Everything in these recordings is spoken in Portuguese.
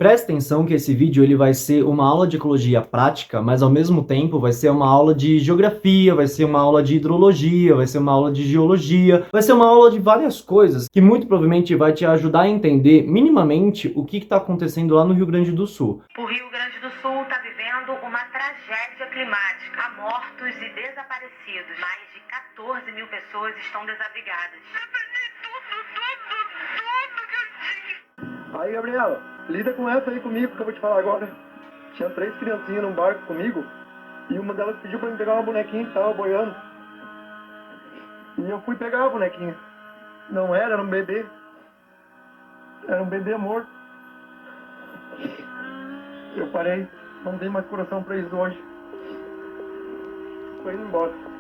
Presta atenção que esse vídeo ele vai ser uma aula de ecologia prática, mas ao mesmo tempo vai ser uma aula de geografia, vai ser uma aula de hidrologia, vai ser uma aula de geologia, vai ser uma aula de várias coisas que muito provavelmente vai te ajudar a entender minimamente o que está acontecendo lá no Rio Grande do Sul. O Rio Grande do Sul está vivendo uma tragédia climática. Há mortos e desaparecidos. Mais de 14 mil pessoas estão desabrigadas. Aí, Gabriela, lida com essa aí comigo que eu vou te falar agora. Tinha 3 criancinhas num barco comigo e uma delas pediu pra me pegar uma bonequinha que tava boiando. E eu fui pegar a bonequinha. Não era um bebê. Era um bebê morto. Eu parei, não dei mais coração pra eles hoje. Tô indo embora.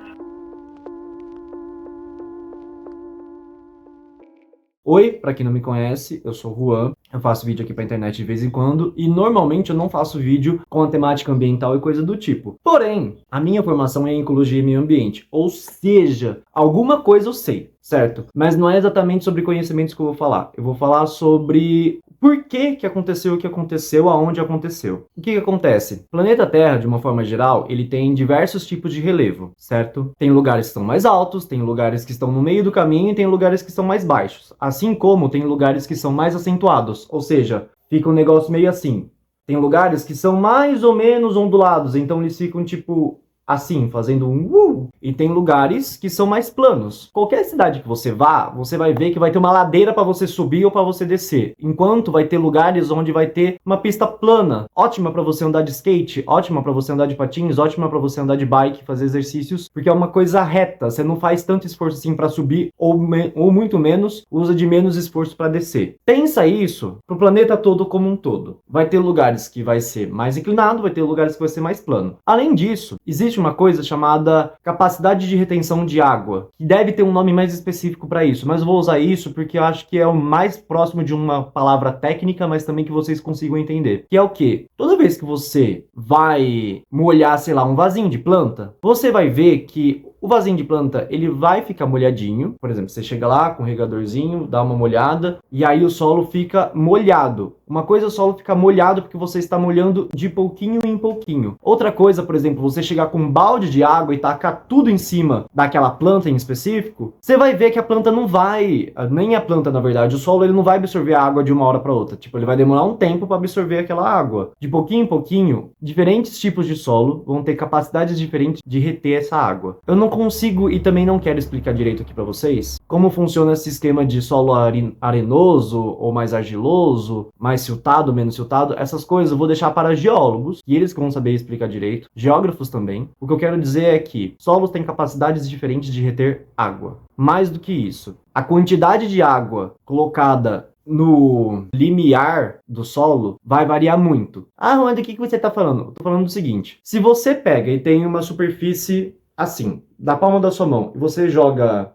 Oi, pra quem não me conhece, eu sou o Juan, eu faço vídeo aqui pra internet de vez em quando e normalmente eu não faço vídeo com a temática ambiental e coisa do tipo. Porém, a minha formação é em ecologia e meio ambiente, ou seja, alguma coisa eu sei, certo? Mas não é exatamente sobre conhecimentos que eu vou falar. Eu vou falar sobre por que aconteceu o que aconteceu, aonde aconteceu. O que acontece? O planeta Terra, de uma forma geral, ele tem diversos tipos de relevo, certo? Tem lugares que estão mais altos, tem lugares que estão no meio do caminho e tem lugares que estão mais baixos. Assim como tem lugares que são mais acentuados, ou seja, fica um negócio meio assim. Tem lugares que são mais ou menos ondulados, então eles ficam tipo assim, fazendo um E tem lugares que são mais planos. Qualquer cidade que você vá, você vai ver que vai ter uma ladeira para você subir ou para você descer. Enquanto vai ter lugares onde vai ter uma pista plana, ótima para você andar de skate, ótima para você andar de patins, ótima para você andar de bike, fazer exercícios, porque é uma coisa reta. Você não faz tanto esforço assim para subir ou muito menos, usa de menos esforço para descer. Pensa isso pro planeta todo como um todo. Vai ter lugares que vai ser mais inclinado, vai ter lugares que vai ser mais plano. Além disso, existe uma coisa chamada capacidade de retenção de água, que deve ter um nome mais específico para isso, mas eu vou usar isso porque eu acho que é o mais próximo de uma palavra técnica, mas também que vocês consigam entender. Que é o quê? Toda vez que você vai molhar, sei lá, um vasinho de planta, você vai ver que o vasinho de planta, ele vai ficar molhadinho. Por exemplo, você chega lá com um regadorzinho, dá uma molhada, e aí o solo fica molhado. Uma coisa é o solo ficar molhado porque você está molhando de pouquinho em pouquinho. Outra coisa, por exemplo, você chegar com um balde de água e tacar tudo em cima daquela planta em específico, você vai ver que a planta não vai, nem a planta na verdade, o solo ele não vai absorver a água de uma hora para outra. Tipo, ele vai demorar um tempo para absorver aquela água. De pouquinho em pouquinho, diferentes tipos de solo vão ter capacidades diferentes de reter essa água. Eu não consigo e também não quero explicar direito aqui para vocês como funciona esse esquema de solo arenoso ou mais argiloso, mais siltado, menos siltado. Essas coisas eu vou deixar para geólogos e eles que vão saber explicar direito, geógrafos também. O que eu quero dizer é que solos têm capacidades diferentes de reter água. Mais do que isso, a quantidade de água colocada no limiar do solo vai variar muito. Ah, Juan, do que você está falando? Eu tô falando do seguinte: se você pega e tem uma superfície assim, da palma da sua mão, e você joga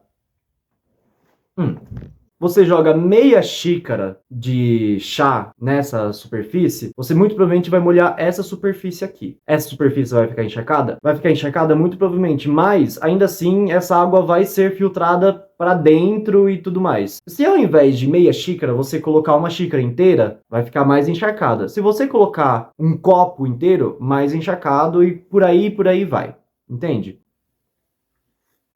meia xícara de chá nessa superfície, você muito provavelmente vai molhar essa superfície aqui. Essa superfície vai ficar encharcada? Vai ficar encharcada muito provavelmente, mas ainda assim essa água vai ser filtrada para dentro e tudo mais. Se ao invés de meia xícara você colocar uma xícara inteira, vai ficar mais encharcada. Se você colocar um copo inteiro, mais encharcado e por aí vai. Entende?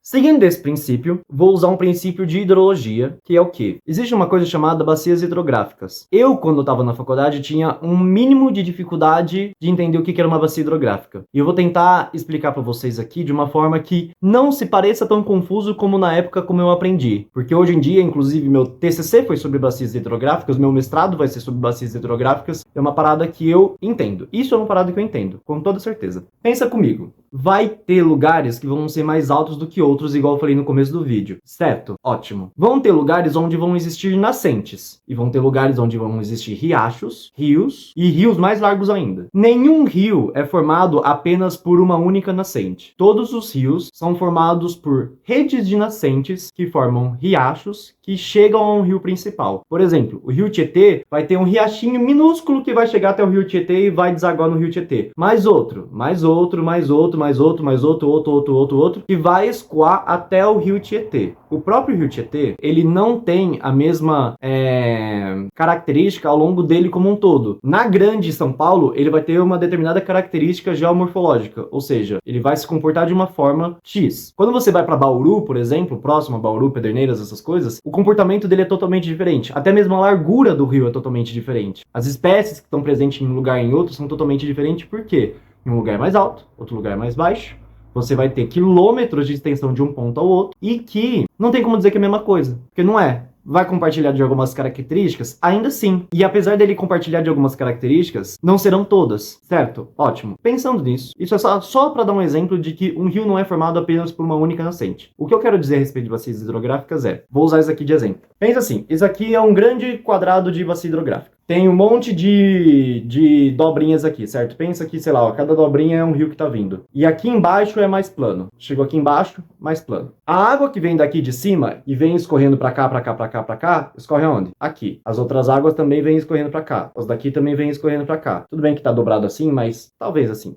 Seguindo esse princípio, vou usar um princípio de hidrologia, que é o quê? Existe uma coisa chamada bacias hidrográficas. Eu, quando estava na faculdade, tinha um mínimo de dificuldade de entender o que era uma bacia hidrográfica. E eu vou tentar explicar para vocês aqui de uma forma que não se pareça tão confuso como na época como eu aprendi. Porque hoje em dia, inclusive, meu TCC foi sobre bacias hidrográficas, meu mestrado vai ser sobre bacias hidrográficas. É uma parada que eu entendo. Isso é uma parada que eu entendo, com toda certeza. Pensa comigo. Vai ter lugares que vão ser mais altos do que outros, igual eu falei no começo do vídeo, certo? Ótimo. Vão ter lugares onde vão existir nascentes, e vão ter lugares onde vão existir riachos, rios, e rios mais largos ainda. Nenhum rio é formado apenas por uma única nascente. Todos os rios são formados por redes de nascentes que formam riachos que chegam a um rio principal. Por exemplo, o rio Tietê vai ter um riachinho minúsculo que vai chegar até o rio Tietê e vai desaguar no rio Tietê. Mais outro, mais outro, mais outro, mais outro, mais outro, que vai escoar até o rio Tietê. O próprio rio Tietê, ele não tem a mesma característica ao longo dele como um todo. Na grande São Paulo, ele vai ter uma determinada característica geomorfológica, ou seja, ele vai se comportar de uma forma X. Quando você vai para Bauru, por exemplo, próximo a Bauru, Pederneiras, essas coisas, o comportamento dele é totalmente diferente. Até mesmo a largura do rio é totalmente diferente. As espécies que estão presentes em um lugar e em outro são totalmente diferentes. Por quê? Em um lugar mais alto, outro lugar mais baixo, você vai ter quilômetros de extensão de um ponto ao outro e que não tem como dizer que é a mesma coisa, porque não é. Vai compartilhar de algumas características? Ainda sim. E apesar dele compartilhar de algumas características, não serão todas, certo? Ótimo. Pensando nisso, isso é só para dar um exemplo de que um rio não é formado apenas por uma única nascente. O que eu quero dizer a respeito de bacias hidrográficas vou usar isso aqui de exemplo. Pensa assim, isso aqui é um grande quadrado de bacia hidrográfica. Tem um monte de dobrinhas aqui, certo? Pensa que, sei lá, ó, cada dobrinha é um rio que tá vindo. E aqui embaixo é mais plano. Chegou aqui embaixo, mais plano. A água que vem daqui de cima e vem escorrendo pra cá, pra cá, pra cá, pra cá, escorre aonde? Aqui. As outras águas também vêm escorrendo pra cá. As daqui também vêm escorrendo pra cá. Tudo bem que tá dobrado assim, mas talvez assim.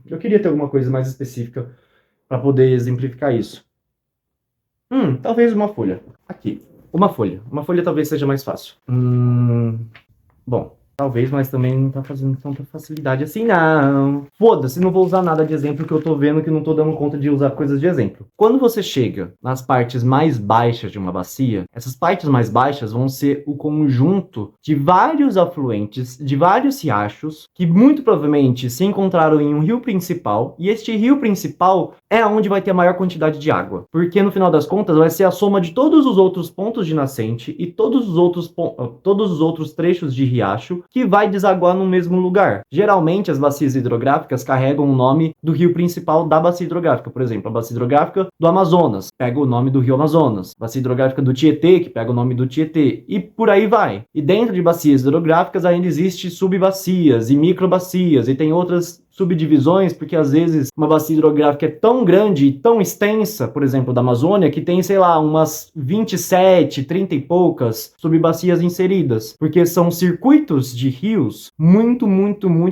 Eu queria ter alguma coisa mais específica pra poder exemplificar isso. Talvez uma folha. Aqui. Uma folha. Uma folha talvez seja mais fácil. Bom, talvez, mas também não tá fazendo tanta facilidade assim, não. Foda-se, não vou usar nada de exemplo que eu tô vendo que não tô dando conta de usar coisas de exemplo. Quando você chega nas partes mais baixas de uma bacia, essas partes mais baixas vão ser o conjunto de vários afluentes, de vários riachos, que muito provavelmente se encontraram em um rio principal, e este rio principal é onde vai ter a maior quantidade de água. Porque no final das contas vai ser a soma de todos os outros pontos de nascente e todos os outros trechos de riacho que vai desaguar no mesmo lugar. Geralmente as bacias hidrográficas carregam o nome do rio principal da bacia hidrográfica. Por exemplo, a bacia hidrográfica do Amazonas pega o nome do rio Amazonas. Bacia hidrográfica do Tietê, que pega o nome do Tietê. E por aí vai. E dentro de bacias hidrográficas ainda existe subbacias e microbacias e tem outras subdivisões, porque às vezes uma bacia hidrográfica é tão grande e tão extensa, por exemplo, da Amazônia, que tem, sei lá, umas 27, 30 e poucas subbacias inseridas, porque são circuitos de rios muito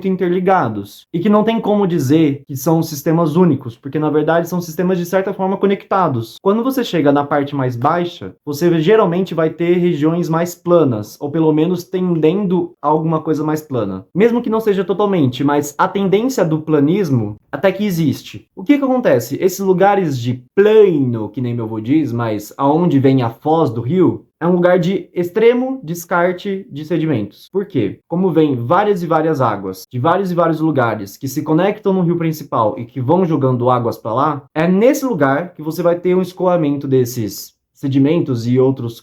interligados, e que não tem como dizer que são sistemas únicos, porque na verdade são sistemas de certa forma conectados. Quando você chega na parte mais baixa, você geralmente vai ter regiões mais planas, ou pelo menos tendendo a alguma coisa mais plana. Mesmo que não seja totalmente, mas a tendência do planismo até que existe. O que acontece? Esses lugares de plano, que nem meu avô diz, mas aonde vem a foz do rio, é um lugar de extremo descarte de sedimentos. Por quê? Como vem várias e várias águas de vários e vários lugares que se conectam no rio principal e que vão jogando águas para lá, é nesse lugar que você vai ter um escoamento desses sedimentos e outros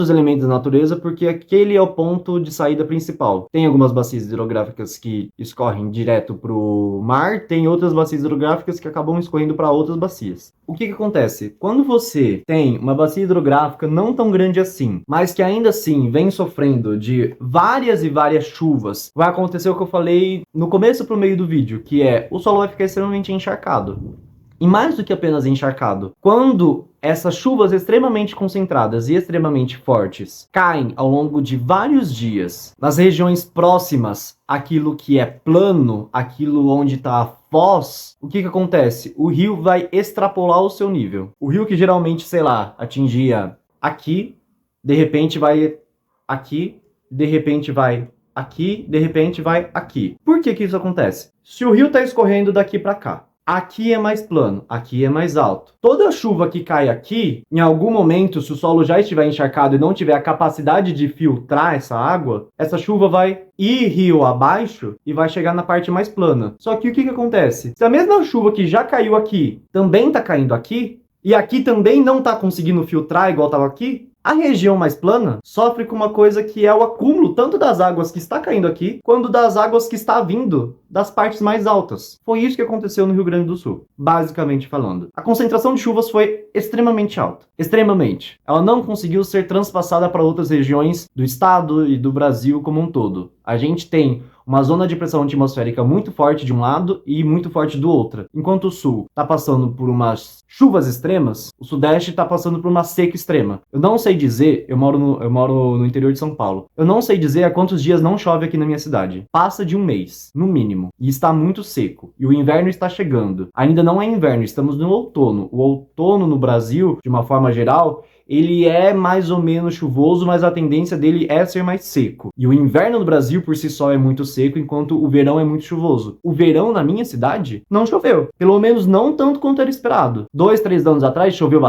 elementos da natureza, porque aquele é o ponto de saída principal. Tem algumas bacias hidrográficas que escorrem direto para o mar, tem outras bacias hidrográficas que acabam escorrendo para outras bacias. O que acontece? Quando você tem uma bacia hidrográfica não tão grande assim, mas que ainda assim vem sofrendo de várias e várias chuvas, vai acontecer o que eu falei no começo pro meio do vídeo, que é o solo vai ficar extremamente encharcado. E mais do que apenas encharcado, quando essas chuvas extremamente concentradas e extremamente fortes caem ao longo de vários dias nas regiões próximas àquilo que é plano, aquilo onde está a foz, o que acontece? O rio vai extrapolar o seu nível. O rio que geralmente, sei lá, atingia aqui, de repente vai aqui, de repente vai aqui, de repente vai aqui. Por que isso acontece? Se o rio está escorrendo daqui para cá, aqui é mais plano, aqui é mais alto. Toda chuva que cai aqui, em algum momento, se o solo já estiver encharcado e não tiver a capacidade de filtrar essa água, essa chuva vai ir rio abaixo e vai chegar na parte mais plana. Só que o que acontece? Se a mesma chuva que já caiu aqui também está caindo aqui, e aqui também não está conseguindo filtrar igual estava aqui, a região mais plana sofre com uma coisa que é o acúmulo tanto das águas que está caindo aqui, quanto das águas que está vindo das partes mais altas. Foi isso que aconteceu no Rio Grande do Sul, basicamente falando. A concentração de chuvas foi extremamente alta. Extremamente. Ela não conseguiu ser transpassada para outras regiões do estado e do Brasil como um todo. A gente tem uma zona de pressão atmosférica muito forte de um lado e muito forte do outro. Enquanto o sul está passando por umas chuvas extremas, o sudeste está passando por uma seca extrema. Eu não sei dizer, eu moro no interior de São Paulo, eu não sei dizer há quantos dias não chove aqui na minha cidade. Passa de um mês, no mínimo, e está muito seco. E o inverno está chegando. Ainda não é inverno, estamos no outono. O outono no Brasil, de uma forma geral, ele é mais ou menos chuvoso, mas a tendência dele é ser mais seco. E o inverno no Brasil, por si só, é muito seco, enquanto o verão é muito chuvoso. O verão na minha cidade não choveu. Pelo menos não tanto quanto era esperado. 2, 3 anos atrás choveu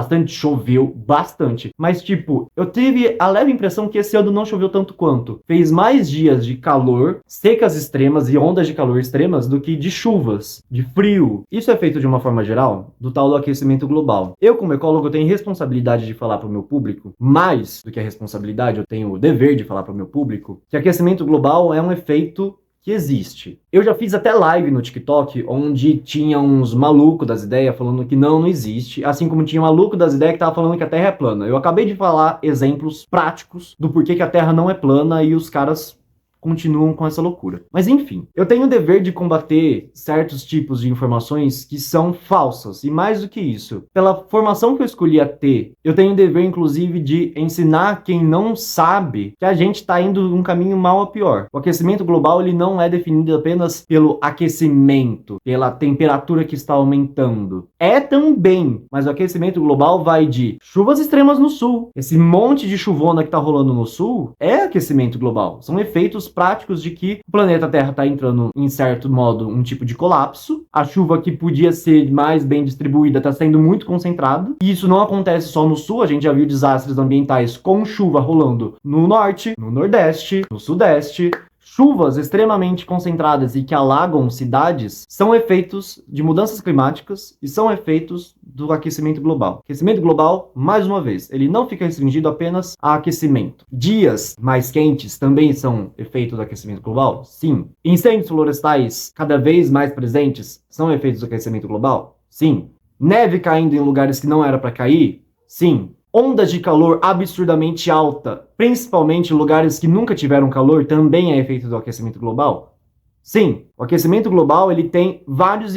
bastante. Mas, tipo, eu tive a leve impressão que esse ano não choveu tanto quanto. Fez mais dias de calor, secas extremas e ondas de calor extremas do que de chuvas, de frio. Isso é feito de uma forma geral do tal do aquecimento global. Eu, como ecólogo, tenho responsabilidade de falar para o meu público, mais do que a responsabilidade, eu tenho o dever de falar para o meu público, que aquecimento global é um efeito que existe. Eu já fiz até live no TikTok, onde tinha uns malucos das ideias falando que não existe, assim como tinha um maluco das ideias que tava falando que a Terra é plana. Eu acabei de falar exemplos práticos do porquê que a Terra não é plana e os caras continuam com essa loucura. Mas enfim, eu tenho o dever de combater certos tipos de informações que são falsas, e mais do que isso, pela formação que eu escolhi a ter, eu tenho o dever, inclusive, de ensinar quem não sabe que a gente está indo um caminho mal a pior. O aquecimento global, ele não é definido apenas pelo aquecimento, pela temperatura que está aumentando. É também, mas o aquecimento global vai de chuvas extremas no sul. Esse monte de chuvona que está rolando no sul é aquecimento global. São efeitos práticos de que o planeta Terra está entrando, em certo modo, um tipo de colapso. A chuva que podia ser mais bem distribuída está sendo muito concentrada. E isso não acontece só no sul, a gente já viu desastres ambientais com chuva rolando no norte, no nordeste, no sudeste. Chuvas extremamente concentradas e que alagam cidades são efeitos de mudanças climáticas e são efeitos do aquecimento global. Aquecimento global, mais uma vez, ele não fica restringido apenas a aquecimento. Dias mais quentes também são efeitos do aquecimento global? Sim. Incêndios florestais cada vez mais presentes são efeitos do aquecimento global? Sim. Neve caindo em lugares que não era para cair? Sim. Ondas de calor absurdamente alta, principalmente em lugares que nunca tiveram calor, também é efeito do aquecimento global? Sim, o aquecimento global ele tem vários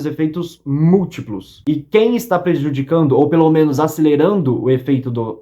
efeitos múltiplos. E quem está prejudicando, ou pelo menos acelerando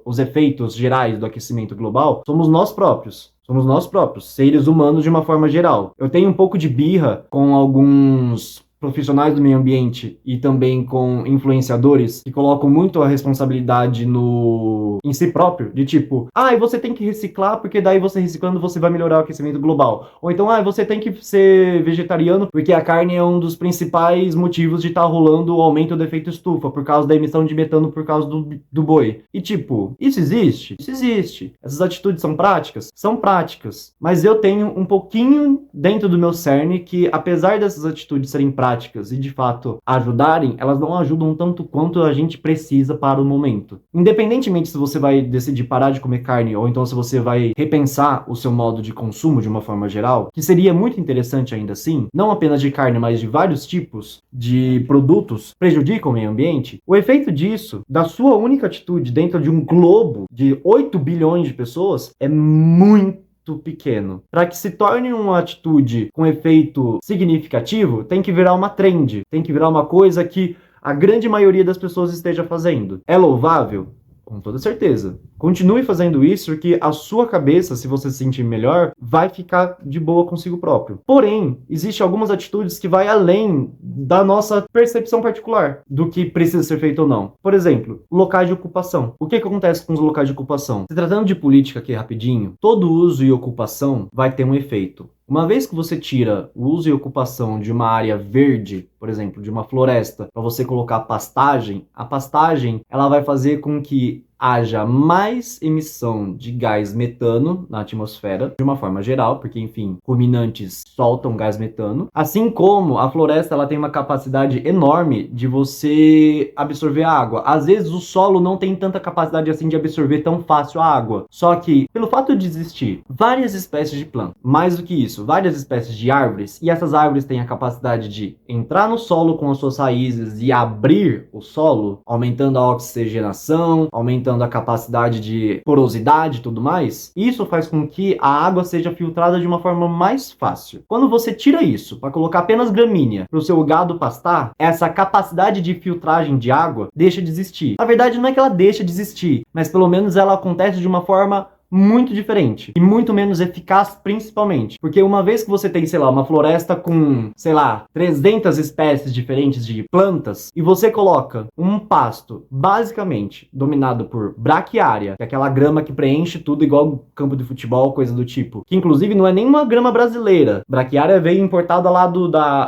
os efeitos gerais do aquecimento global, somos nós próprios. Somos nós próprios, seres humanos de uma forma geral. Eu tenho um pouco de birra com alguns profissionais do meio ambiente e também com influenciadores que colocam muito a responsabilidade em si próprio, de tipo, você tem que reciclar porque daí você reciclando você vai melhorar o aquecimento global. Ou então, você tem que ser vegetariano porque a carne é um dos principais motivos de estar rolando o aumento do efeito estufa, por causa da emissão de metano por causa do boi. E tipo, isso existe? Isso existe. Essas atitudes são práticas? São práticas. Mas eu tenho um pouquinho dentro do meu cerne que, apesar dessas atitudes serem práticas e de fato ajudarem, elas não ajudam tanto quanto a gente precisa para o momento. Independentemente se você vai decidir parar de comer carne ou então se você vai repensar o seu modo de consumo de uma forma geral, que seria muito interessante ainda assim, não apenas de carne, mas de vários tipos de produtos prejudicam o meio ambiente, o efeito disso, da sua única atitude dentro de um globo de 8 bilhões de pessoas, é muito pequeno. Para que se torne uma atitude com efeito significativo, tem que virar uma trend, tem que virar uma coisa que a grande maioria das pessoas esteja fazendo. É louvável? Com toda certeza. Continue fazendo isso porque a sua cabeça, se você se sentir melhor, vai ficar de boa consigo próprio. Porém, existem algumas atitudes que vai além da nossa percepção particular do que precisa ser feito ou não. Por exemplo, locais de ocupação. O que acontece com os locais de ocupação? Se tratando de política aqui rapidinho, todo uso e ocupação vai ter um efeito. Uma vez que você tira o uso e ocupação de uma área verde, por exemplo, de uma floresta, para você colocar pastagem, a pastagem ela vai fazer com que haja mais emissão de gás metano na atmosfera, de uma forma geral, porque, enfim, ruminantes soltam gás metano. Assim como a floresta ela tem uma capacidade enorme de você absorver a água. Às vezes o solo não tem tanta capacidade assim de absorver tão fácil a água. Só que, pelo fato de existir várias espécies de plantas, mais do que isso, várias espécies de árvores, e essas árvores têm a capacidade de entrar no solo com as suas raízes e abrir o solo, aumentando a oxigenação, aumentando aumentando a capacidade de porosidade e tudo mais, isso faz com que a água seja filtrada de uma forma mais fácil. Quando você tira isso para colocar apenas gramínea para o seu gado pastar, essa capacidade de filtragem de água deixa de existir. Na verdade, não é que ela deixa de existir, mas pelo menos ela acontece de uma forma muito diferente e muito menos eficaz, principalmente porque uma vez que você tem, sei lá, uma floresta com, sei lá, 300 espécies diferentes de plantas e você coloca um pasto basicamente dominado por braquiária, que é aquela grama que preenche tudo igual campo de futebol, coisa do tipo, que inclusive não é nem uma grama brasileira, braquiária veio importada lá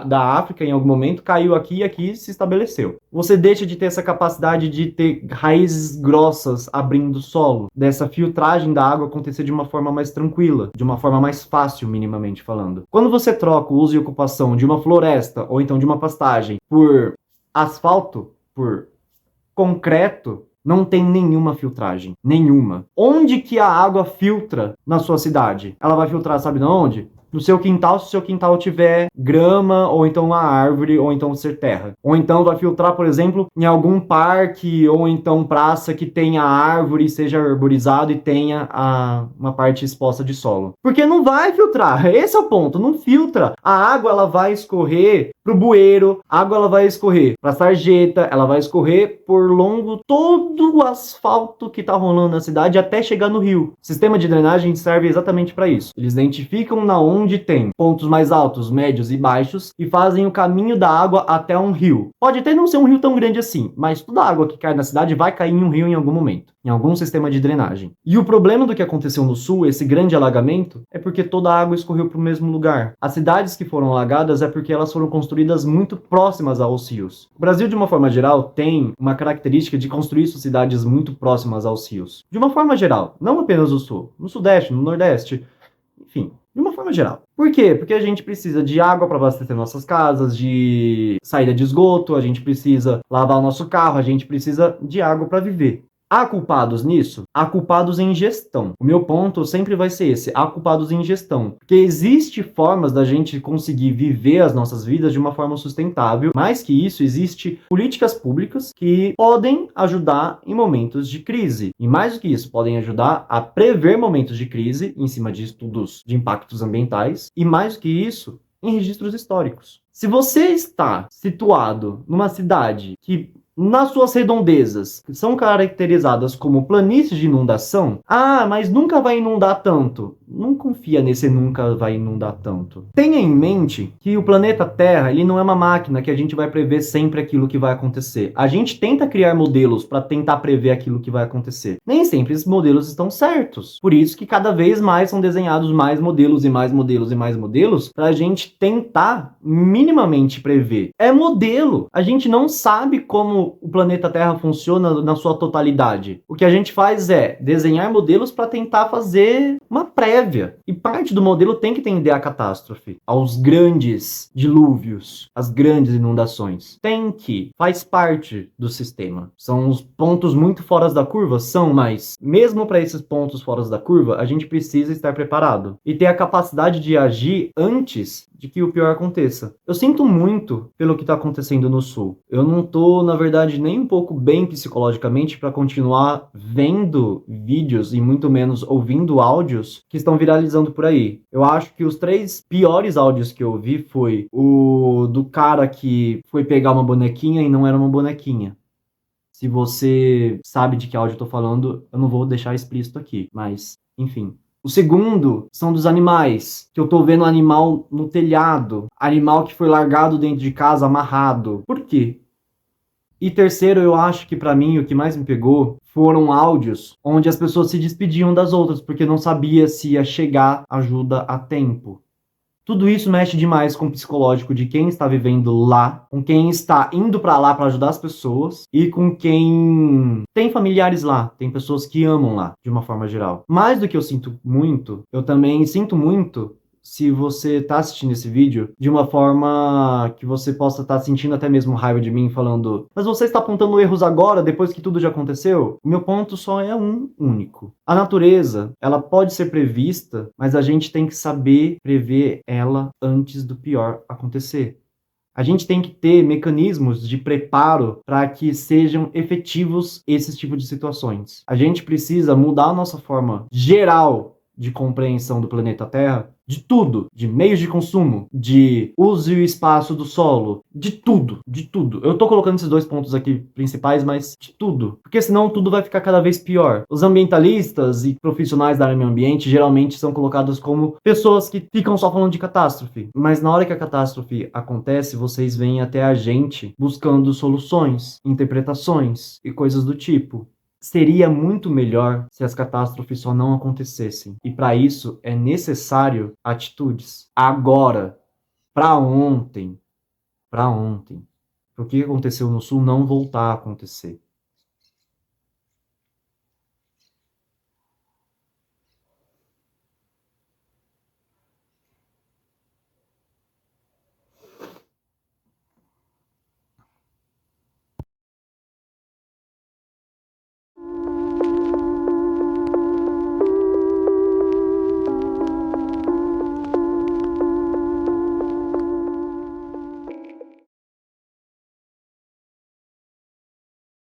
da África em algum momento, caiu aqui e aqui se estabeleceu. Você deixa de ter essa capacidade de ter raízes grossas abrindo o solo, dessa filtragem da água acontecer de uma forma mais tranquila, de uma forma mais fácil, minimamente falando. Quando você troca o uso e ocupação de uma floresta ou então de uma pastagem por asfalto, por concreto, não tem nenhuma filtragem. Nenhuma. Onde que a água filtra na sua cidade? Ela vai filtrar, sabe de onde? No seu quintal, se o seu quintal tiver grama, ou então uma árvore, ou então ser terra. Ou então vai filtrar, por exemplo, em algum parque, ou então praça que tenha árvore, seja arborizado e tenha uma parte exposta de solo. Porque não vai filtrar, esse é o ponto, não filtra. A água, ela vai escorrer pro bueiro, a água ela vai escorrer pra sarjeta, ela vai escorrer por longo todo o asfalto que tá rolando na cidade até chegar no rio. O sistema de drenagem serve exatamente para isso. Eles identificam onde tem pontos mais altos, médios e baixos e fazem o caminho da água até um rio. Pode até não ser um rio tão grande assim, mas toda a água que cai na cidade vai cair em um rio em algum momento, em algum sistema de drenagem. E o problema do que aconteceu no sul, esse grande alagamento, é porque toda a água escorreu para o mesmo lugar. As cidades que foram alagadas é porque elas foram construídas muito próximas aos rios. O Brasil, de uma forma geral, tem uma característica de construir suas cidades muito próximas aos rios. De uma forma geral, não apenas no sul, no sudeste, no nordeste, enfim. De uma forma geral. Por quê? Porque a gente precisa de água para abastecer nossas casas, de saída de esgoto, a gente precisa lavar o nosso carro, a gente precisa de água para viver. Há culpados nisso? Há culpados em gestão. O meu ponto sempre vai ser esse, há culpados em gestão. Porque existem formas da gente conseguir viver as nossas vidas de uma forma sustentável. Mais que isso, existem políticas públicas que podem ajudar em momentos de crise. E mais do que isso, podem ajudar a prever momentos de crise em cima de estudos de impactos ambientais. E mais do que isso, em registros históricos. Se você está situado numa cidade que nas suas redondezas, que são caracterizadas como planícies de inundação, mas nunca vai inundar tanto. Não confia nesse nunca vai inundar tanto. Tenha em mente que o planeta Terra, ele não é uma máquina que a gente vai prever sempre aquilo que vai acontecer. A gente tenta criar modelos para tentar prever aquilo que vai acontecer. Nem sempre esses modelos estão certos. Por isso que cada vez mais são desenhados mais modelos e mais modelos e mais modelos para a gente tentar minimamente prever. É modelo. A gente não sabe como o planeta Terra funciona na sua totalidade. O que a gente faz é desenhar modelos para tentar fazer uma prévia. E parte do modelo tem que tender à catástrofe, aos grandes dilúvios, às grandes inundações. Faz parte do sistema. São os pontos muito fora da curva? São, mas mesmo para esses pontos fora da curva, a gente precisa estar preparado e ter a capacidade de agir antes de que o pior aconteça. Eu sinto muito pelo que está acontecendo no sul. Eu não tô, na verdade, nem um pouco bem psicologicamente para continuar vendo vídeos e muito menos ouvindo áudios que estão viralizando por aí. Eu acho que os 3 piores áudios que eu ouvi foi o do cara que foi pegar uma bonequinha e não era uma bonequinha. Se você sabe de que áudio eu tô falando, eu não vou deixar explícito aqui, mas, enfim. O segundo são dos animais, que eu tô vendo animal no telhado, animal que foi largado dentro de casa, amarrado. Por quê? E terceiro, eu acho que pra mim o que mais me pegou foram áudios onde as pessoas se despediam das outras, porque não sabia se ia chegar ajuda a tempo. Tudo isso mexe demais com o psicológico de quem está vivendo lá, com quem está indo para lá para ajudar as pessoas e com quem tem familiares lá, tem pessoas que amam lá, de uma forma geral. Mais do que eu sinto muito, eu também sinto muito se você está assistindo esse vídeo de uma forma que você possa estar sentindo até mesmo raiva de mim, falando: mas você está apontando erros agora, depois que tudo já aconteceu? O meu ponto só é um único. A natureza, ela pode ser prevista, mas a gente tem que saber prever ela antes do pior acontecer. A gente tem que ter mecanismos de preparo para que sejam efetivos esses tipos de situações. A gente precisa mudar a nossa forma geral de compreensão do planeta Terra, de tudo, de meios de consumo, de uso e espaço do solo, de tudo, de tudo. Eu tô colocando esses 2 pontos aqui principais, mas de tudo, porque senão tudo vai ficar cada vez pior. Os ambientalistas e profissionais da área do meio ambiente geralmente são colocados como pessoas que ficam só falando de catástrofe, mas na hora que a catástrofe acontece, vocês vêm até a gente buscando soluções, interpretações e coisas do tipo. Seria muito melhor se as catástrofes só não acontecessem. E para isso é necessário atitudes. Agora, para ontem, o que aconteceu no Sul não voltar a acontecer.